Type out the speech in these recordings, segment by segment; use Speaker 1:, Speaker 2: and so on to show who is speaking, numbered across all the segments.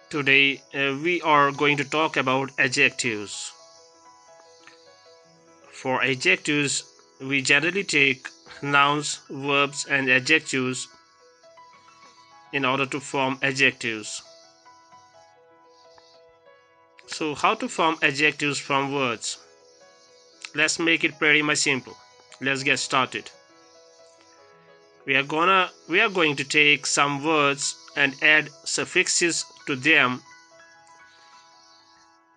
Speaker 1: Today we are going to talk about adjectives. For adjectives, we generally take nouns, verbs, and adjectives in order to form adjectives. So, how to form adjectives from words? Let's make it pretty much simple. Let's get started. We are going to take some words and add suffixes to them.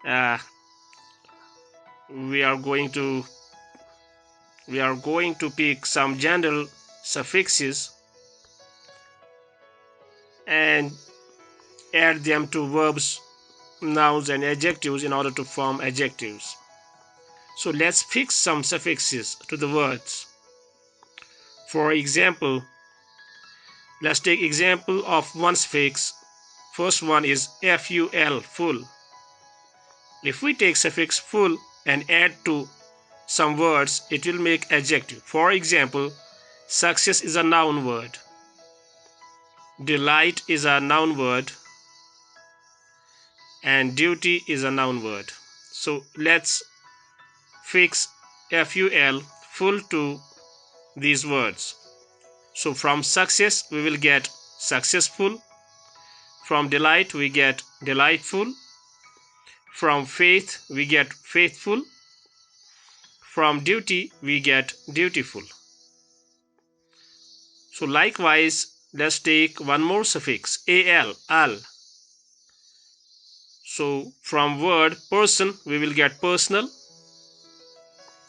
Speaker 1: Uh, we are going to pick some general suffixes and add them to verbs, nouns, and adjectives in order to form adjectives. So let's fix some suffixes to the words. For example, let's take example of one suffix. First one is ful, full. If we take suffix full and add to some words, it will make adjective. For example, success is a noun word. Delight is a noun word. And duty is a noun word. So let's fix ful, full, to these words. So from success we will get successful. From delight we get delightful. From faith we get faithful. From duty we get dutiful. So likewise, let's take one more suffix al. So from word person we will get personal.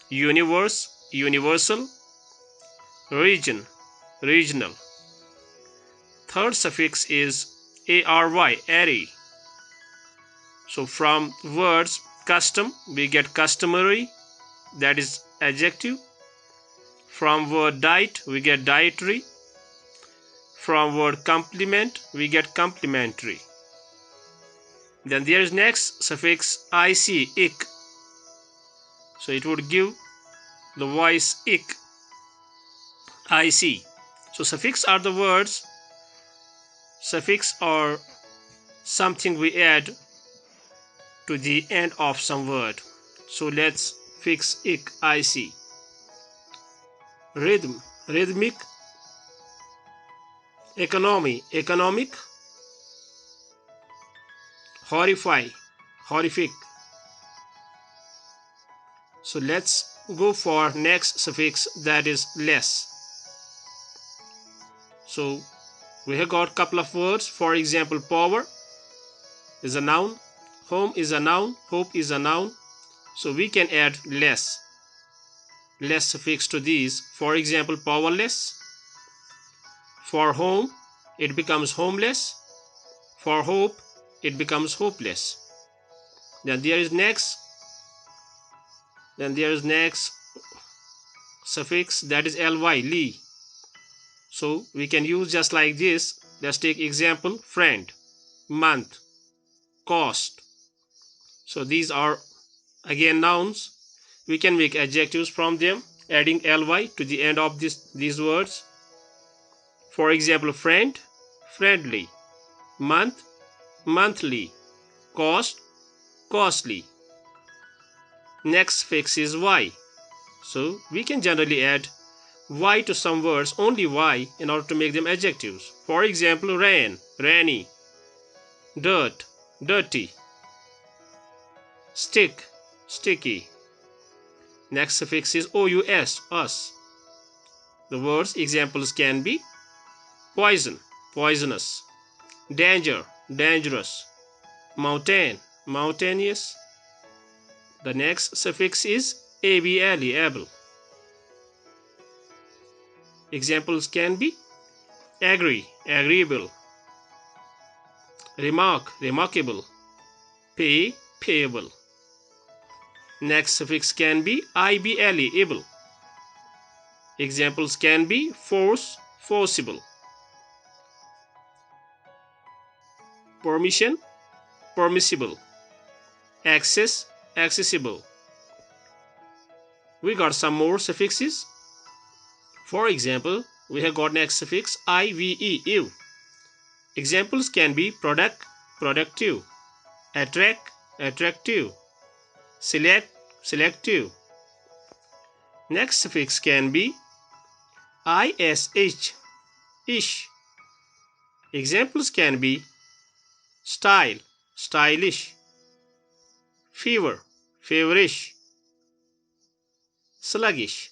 Speaker 1: Universe, universal. Region, regional. Third suffix is ary, airy. So from words custom we get customary, that is adjective. From word diet we get dietary. From word complement we get complimentary. Then there is next suffix ick. So it would give the voice ick. So suffix are the words. Suffix are something we add to the end of some word. So let's fix ick. Rhythm, rhythmic. Economy, economic. Horrify, horrific. So let's go for next suffix, that is less. So we have got couple of words. For example, power is a noun, home is a noun, hope is a noun. So we can add less suffix to these. For example, powerless. For home it becomes homeless. For hope it becomes hopeless. Then there is next suffix, that is ly. So we can use just like this. Let's take example, friend, month, cost. So these are again nouns. We can make adjectives from them, adding ly to the end of these words. For example, friend, friendly. Month, monthly. Cost, costly. Next suffix is y. So we can generally add y to some words, only y, in order to make them adjectives. For example, rain, rainy. Dirt, dirty. Stick, sticky. Next suffix is ous, us. The words examples can be poison, poisonous. Danger, dangerous. Mountain, mountainous. The next suffix is able, able. Examples can be agree, agreeable. Remark, remarkable. Pay, payable. Next suffix can be able. Examples can be force, forcible. Permission, permissible. Access, accessible. We got some more suffixes. For example, we have got next suffix ive, ew. Examples can be product, productive, attract, attractive, select, selective. Next suffix can be ish, ish. Examples can be style, stylish, fever, feverish, sluggish.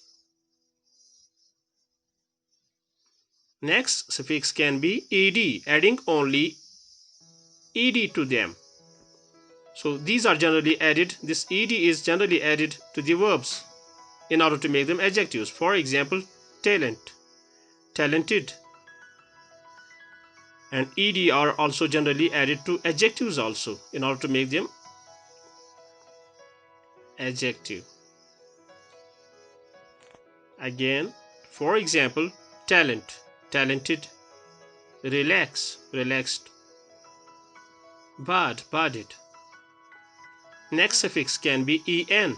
Speaker 1: Next suffix can be ed, adding only ed to them. So these are generally added. This ed is generally added to the verbs in order to make them adjectives. For example, talent, talented. And ed are also generally added to adjectives also in order to make them adjective. Again, for example, talent, talented, relax, relaxed, bad, budded. Next suffix can be en.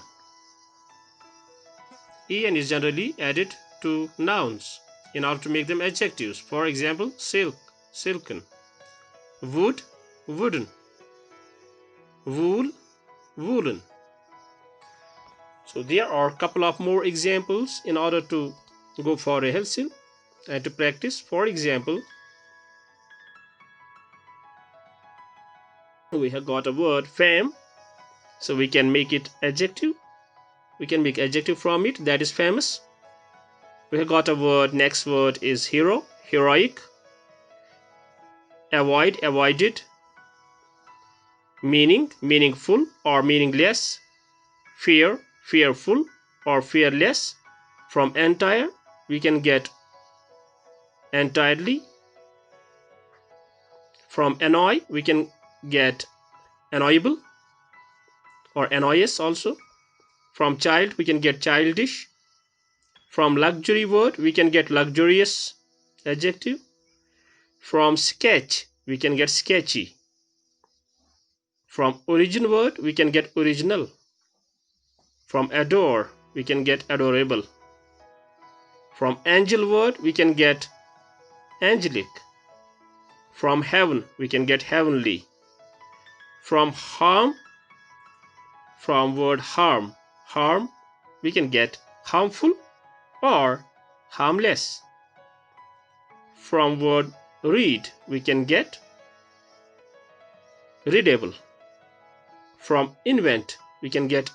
Speaker 1: En is generally added to nouns in order to make them adjectives. For example, silk, silken, wood, wooden, wool, woolen. So there are a couple of more examples in order to go for rehearsal and to practice. For example, we have got a word fame, so we can make it adjective. We can make adjective from it, that is famous. We have got a word, next word is hero, heroic, avoid, avoided, meaning, meaningful or meaningless, fear, fearful or fearless. From entire we can get entirely. From annoy we can get annoyable or annoyous also. From child we can get childish. From luxury word we can get luxurious adjective. From sketch we can get sketchy. From origin word we can get original. From adore we can get adorable. From angel word we can get angelic. From heaven we can get heavenly. From harm, from word harm, harm we can get harmful or harmless. From word read we can get readable. From invent we can get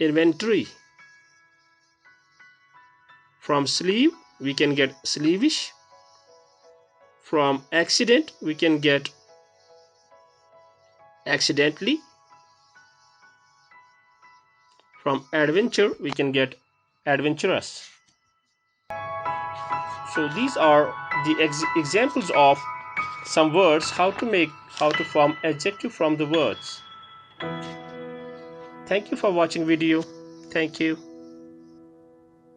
Speaker 1: inventory. From sleeve we can get sleevish. From accident we can get accidentally. From adventure we can get adventurous. So these are the examples of some words, how to form adjective from the words. Thank you for watching video. Thank you.